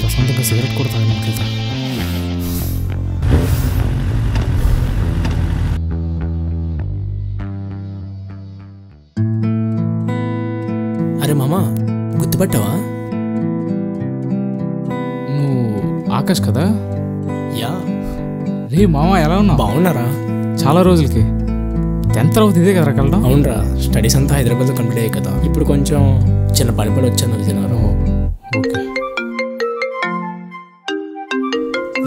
ప్రశాంతంగా సిగరెట్ కూడా తాగలేదు. అరే మామా, గుర్తుపట్టావా? నువ్వు ఆకాష్ కదా? యా. రే మామ, ఎలా ఉన్నావు? బాగున్నారా? చాలా రోజులకి. 10th తర్వాత ఇదే కదా కలడం? అవునరా, స్టడీస్ అంతా హైదరాబాద్లో కంప్లీట్ అయ్యాయి కదా. ఇప్పుడు కొంచెం చిన్న పడిపడి వచ్చాను విజయనగరం. ఓకే.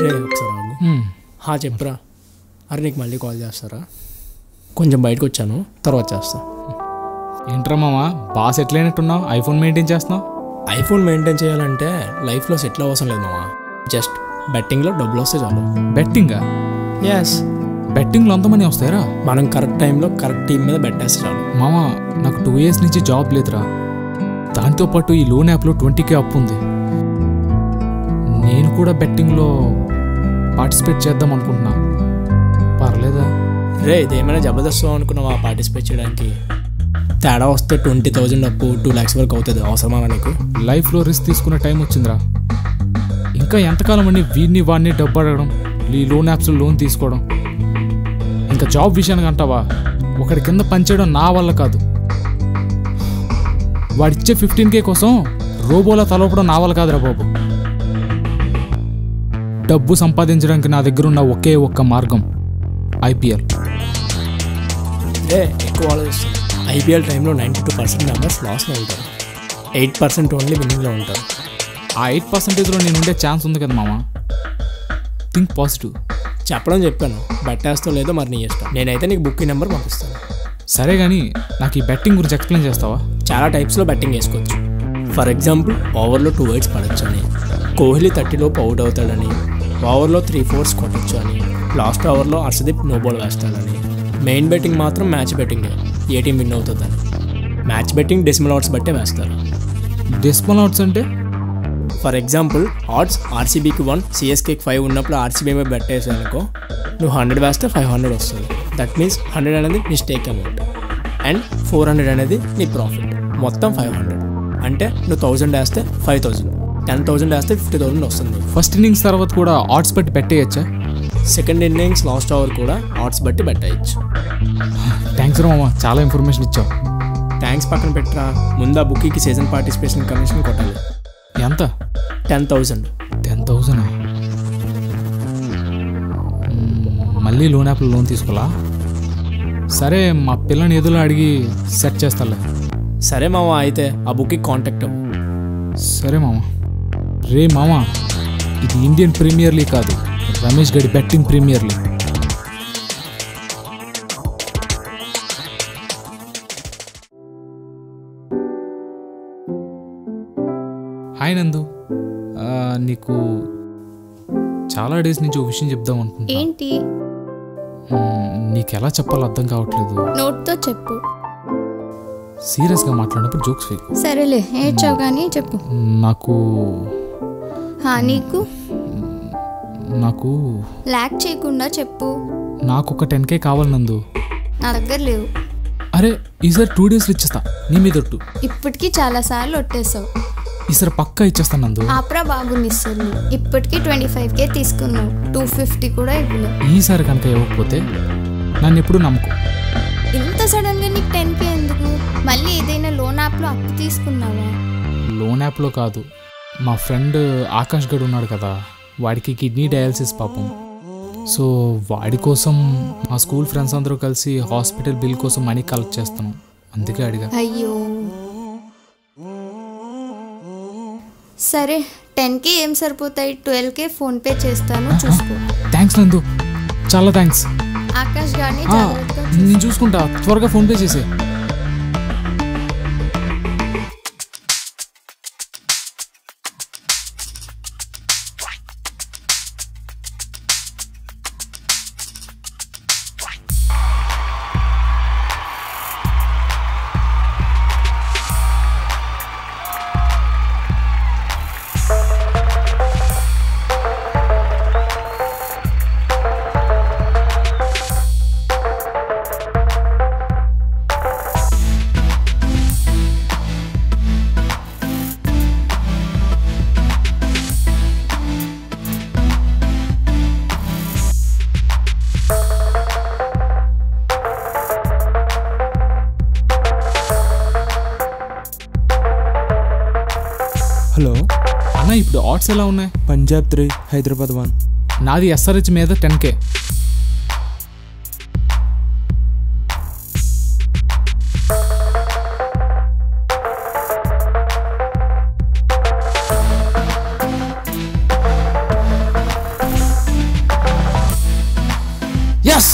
రే ఒకసారి ఆగు. చెప్పురా. అరే నీకు మళ్ళీ కాల్ చేస్తారా? కొంచెం బయటకు వచ్చాను, తర్వాత చేస్తా. ఏంట్రా మామ, బాగా సెటిల్ అయినట్టున్నావు. ఐఫోన్ మెయింటైన్ చేస్తున్నావు. ఐఫోన్ మెయింటైన్ చేయాలంటే లైఫ్లో సెటిల్ అవసరం లేదు మామ. జస్ట్ బెట్టింగ్లో డబ్బులు వస్తే చాలు. బెట్టింగా? ఎస్. బెట్టింగ్లో అంత మనీ వస్తాయరా? మనం కరెక్ట్ టైంలో కరెక్ట్ టీం మీద బెట్టేస్తే చాలు. మామ, నాకు 2 years నుంచి జాబ్ లేదురా. దాంతోపాటు ఈ లోన్ యాప్లో 20K అప్పు ఉంది. నేను కూడా బెట్టింగ్లో పార్టిసిపేట్ చేద్దాం అనుకుంటున్నా. పర్లేదా? రే, ఇదేమైనా జబర్దస్త్ అనుకున్నావా పార్టిసిపేట్ చేయడానికి? తేడా వస్తే 20,000 అప్పు 2 lakhs వరకు అవుతుంది. అవసరమా నీకు? లైఫ్లో రిస్క్ తీసుకునే టైం వచ్చిందిరా. ఇంకా ఎంతకాలం అని వీడిని వాడిని డబ్బు అడగడం, ఈ లోన్ యాప్స్లో లోన్ తీసుకోవడం. ఇంకా జాబ్ విషయానికి అంటావా, ఒకటి కింద పనిచేయడం నా వల్ల కాదు. వాడిచ్చే 15K కోసం రోబోలా తలపడం నా వల్ల కాదురా బాబు. డబ్బు సంపాదించడానికి నా దగ్గర ఉన్న ఒకే ఒక్క మార్గం IPL. ఎక్కువ ఆలోచిస్తుంది. IPL టైంలో 92% మెంబర్స్ లాస్లో ఉంటారు, 8% ఓన్లీ విన్నింగ్లో ఉంటారు. ఆ 8%లో నేను ఉండే ఛాన్స్ ఉంది కదా మామ. Think positive. చెప్పాను, బెట్టేస్తో లేదో మరి నీ ఇష్టం. నేనైతే నీకు బుకింగ్ నెంబర్ పంపిస్తాను. సరే కానీ నాకు ఈ బెట్టింగ్ గురించి ఎక్స్ప్లెయిన్ చేస్తావా? చాలా టైప్స్లో బెట్టింగ్ వేసుకోవచ్చు. ఫర్ ఎగ్జాంపుల్, ఓవర్లో 2 wides పడవచ్చు అని, కోహ్లీ 30లోపు అవుట్ అవుతాడని, ఓవర్లో 3/4 కొట్టచ్చు అని, లాస్ట్ ఓవర్లో హర్షదీప్ నో బాల్ వేస్తాడని. మెయిన్ బెట్టింగ్ మాత్రం మ్యాచ్ బెట్టింగ్, ఏ టీం విన్ అవుతుందని. మ్యాచ్ బెట్టింగ్ డెసిమల్ ఆడ్స్ బట్టే వేస్తారు. డెసిమల్ ఆడ్స్ అంటే? ఫర్ ఎగ్జాంపుల్, ఆడ్స్ RCBకి 1, CSKకి 5 ఉన్నప్పుడు RCB మీద బెట్ వేసానుకో, నువ్వు 100 వేస్తే 500 వస్తుంది. దట్ మీన్స్ 100 అనేది నీ స్టేక్ అమౌంట్ అండ్ 400 అనేది నీ ప్రాఫిట్. మొత్తం 500. అంటే నువ్వు 1000 వేస్తే 5000, 10,000 వేస్తే 50,000 వస్తుంది. ఫస్ట్ ఇన్నింగ్స్ తర్వాత కూడా ఆడ్స్ బట్టి పెట్టేయచ్చా? సెకండ్ ఇన్నింగ్స్ లాస్ట్ ఓవర్ కూడా ఆడ్స్ బట్టి పెట్టేయచ్చు. థ్యాంక్స్ రామా, చాలా ఇన్ఫర్మేషన్ ఇచ్చావు. థ్యాంక్స్ పక్కన పెట్టరా, ముందు ఆ బుక్కి సీజన్ పార్టిసిపేషన్ కమిషన్ కొట్టాలి. ఎంత? 10,000. 10,000? మళ్ళీ లోన్ యాప్లో లోన్ తీసుకోవాలా? సరే, మా పిల్లని ఎదురు అడిగి సెట్ చేస్తాలే. సరే మామ, అయితే ఆ బుక్కి కాంటాక్ట్ అవ్వు. సరే మామ. రే మామ, ఇది ఇండియన్ ప్రీమియర్ లీగ్ కాదు, రమేష్ గడి బెట్టింగ్ ప్రీమియర్ లీగ్. హాయ్ నందు, నీకు చాలా డేస్ నుంచి ఒక విషయం చెప్దాం అనుకుంటా. ఏంటి? నీకు ఎలా చెప్పాలో అర్థం కావట్లేదు. నోట్తో చెప్పు. సీరియస్గా మాట్లాడినప్పుడు జోక్స్ ఫేక్. సరేలే, ఏడ్చావు కానీ చెప్పు. నాకు లాక్ చేయకుండా చెప్పు. నాకు ఒక 10K కావాలి నందు. నా దగ్గర లేవు. అరే, ఈసారి 2 days ఇచ్చేస్తా, నీ మీద ఒట్టు. ఇప్పటికీ చాలా సార్లు ఒట్టేసావు. ఈసారి పక్కా ఇచ్చేస్తాను నందు. ఆప్రా బాబు మిస్సర్లు. ఇప్పటికీ 25K తీసుకున్నావు, 250 కూడా ఇవ్వలేవు. ఈసారి కనుక ఇవ్వకపోతే నన్ను ఎప్పుడు నమ్మకు. ఇంత సడన్ గా నీకు 10K ఎందుకు? మళ్ళీ ఏదైనా లోన్ యాప్లో అప్పు తీసుకున్నావా? లోన్ యాప్లో కాదు, మా ఫ్రెండ్ ఆకాష్ గడు ఉన్నాడు కదా, వాడికి కిడ్నీ డయాలసిస్ పాపం. సో వాడి కోసం మా స్కూల్ ఫ్రెండ్స్ అందరూ కలిసి హాస్పిటల్ బిల్ కోసం మనీ కలెక్ట్ చేస్తున్నాం, అందుకే అడిగా. అయ్యో సరే, 10K ఏం సరిపోతాయి, 12K ఫోన్పే చేస్తాను, చూసుకో. థ్యాంక్స్ నందు, చాలా థ్యాంక్స్. ఆకాష్ గారిని నేను చూసుకుంటా, త్వరగా ఫోన్పే చేసే. అన్న ఇప్పుడు ఆడ్స్ ఎలా ఉన్నాయి? పంజాబ్ 3, హైదరాబాద్ 1. నాది SRH మీద 10K. ఎస్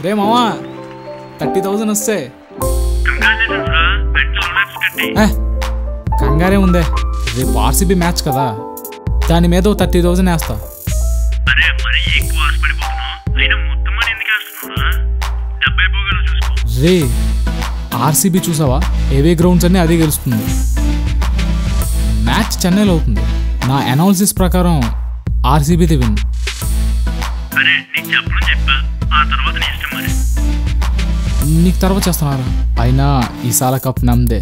రే మామా 30,000 వస్తే కంగారే ఉందే, రేపు RCB మ్యాచ్ కదా, దాని మీద 30,000 వేస్తా. రే RCB చూసావా, ఏవే గ్రౌండ్స్ అన్నీ అదే గెలుస్తుంది. మ్యాచ్ చెన్నైలో అవుతుంది. నా అనాలిసిస్ ప్రకారం RCBది విన్. నీకు తర్వాత చేస్తున్నారా? అయినా ఈసాల కప్ నమ్దే.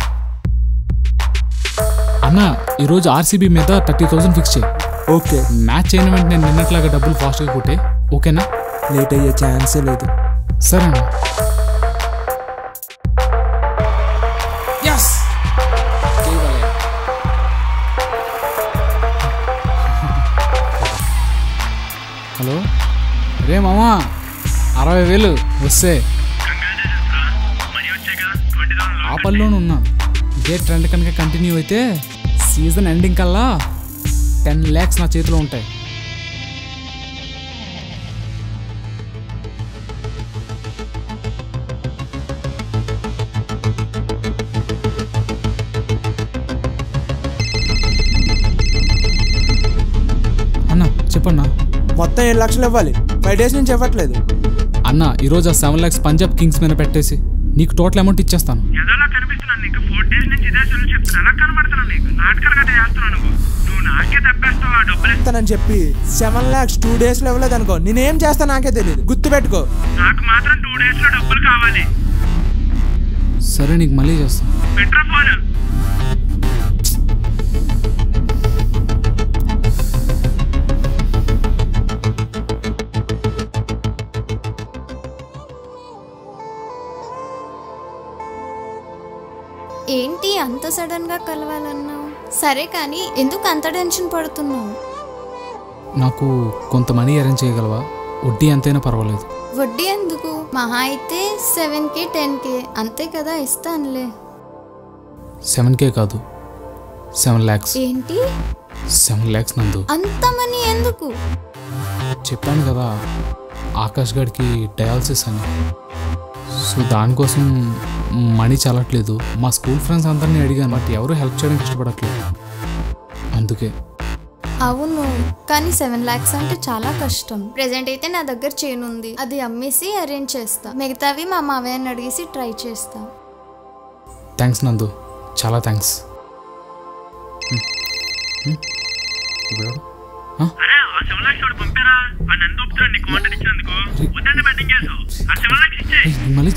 అన్న ఈరోజు RCB మీద 30,000 ఫిక్స్ చేయి. ఓకే. మ్యాచ్ అయిన వెంటనే నిన్నట్లాగా డబ్బులు ఫాస్ట్గా కొట్టే, ఓకేనా? లేట్ అయ్యే ఛాన్సే లేదు. సరే అన్న. హలో రే మామా 60,000 వస్తే ఆ పనిలోనే ఉన్నా. ఇదే ట్రెండ్ కనుక కంటిన్యూ అయితే సీజన్ ఎండింగ్ కల్లా 10 lakhs నా చేతిలో ఉంటాయి. అన్న చెప్పన్నా. మొత్తం 7 లక్షలు ఇవ్వాలి. 5 days నుంచి ఇవ్వట్లేదు. అన్న ఈరోజు ఆ 7 lakhs పంజాబ్ కింగ్స్ మీద పెట్టేసి నీకు టోటల్ అమౌంట్ ఇచ్చేస్తాను. అని చెప్పి 7 lakhs 2 days లో ఇవ్వలేదు అనుకో, నేనేం చేస్తా నాకే తెలియదు. గుర్తుపెట్టుకో. నాకు మాత్రం 2 days లో డబ్బులు కావాలి. సరే నీకు మళ్ళీ చేస్తాను. ఏంటి అంత సడన్ గా కలవాలన్నావు? సరే కానీ ఎందుకు అంత టెన్షన్ పడుతున్నావు? నాకు కొంత మనీ అరేంజ్ చేయగలవా? వడ్డీ ఎంతైనా పర్వాలేదు. వడ్డీ ఎందుకు? మహా అయితే 7K 10K అంతే కదా, ఇస్తానులే. 7K కాదు, 7 lakhs. ఏంటి 7 lakhs నందు? అంత మనీ ఎందుకు? చెప్పాను కదా ఆకాష్ గడికి డయాలసిస్ అని. సో దానికోసం మనీ చాలట్లేదు. మా స్కూల్ ఫ్రెండ్స్ అందరినీ అడిగాను, బట్ ఎవరు హెల్ప్ చేయడానికి ఇష్టపడట్లేదు. అందుకే. అవును, కానీ 7 lakhs అంటే చాలా కష్టం. ప్రెజెంట్ అయితే నా దగ్గర చైన్ ఉంది, అది అమ్మేసి అరేంజ్ చేస్తా. మిగతావి మా మావయ్యని అడిగేసి ట్రై చేస్తా. థ్యాంక్స్ నందు, చాలా థ్యాంక్స్. మళ్ళీ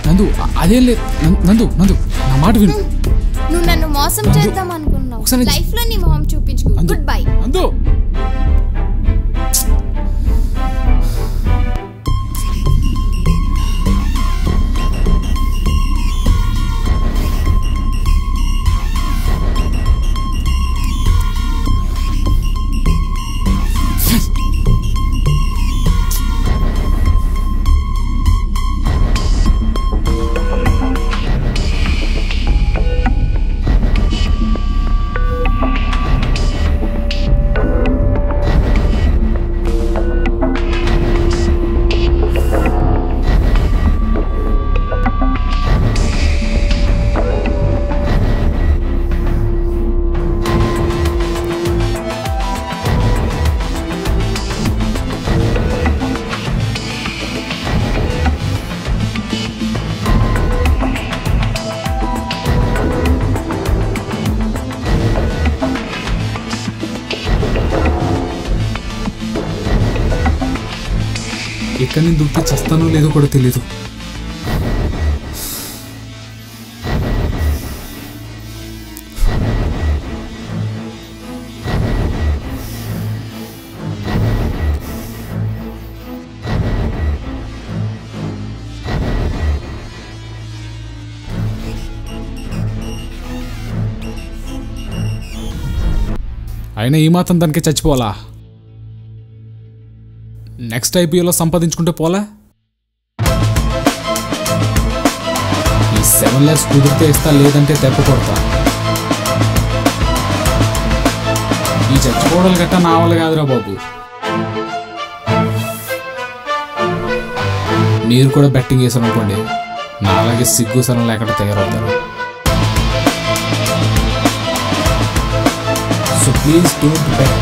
నందు అదేం లేదు. నందు నందు నా మాట విను. నువ్వు నన్ను మోసం చేద్దాం అనుకున్నావు. లైఫ్ లో నీ మొహం చూపించుకో. Good bye. నందు ఎక్కడి నుంచి దుక్కి చస్తానో లేదో కూడా తెలీదు. అయినా ఈ మాత్రం దానికి చచ్చిపోవాలా? నెక్స్ట్ ఐపీఎల్లో సంపాదించుకుంటే పోలే? ఈ 7 lakhs కుదిరితే ఇస్తా, లేదంటే దెబ్బ కొడతా. ఈ చచ్చిపోవడాలు గట్టా నా వల్ల కాదురా బాబు. మీరు కూడా బెట్టింగ్ చేశారు అనుకోండి, నా అలాగే సిగ్గు సరం లేకుండా తయారవుతారు. So please don't bet.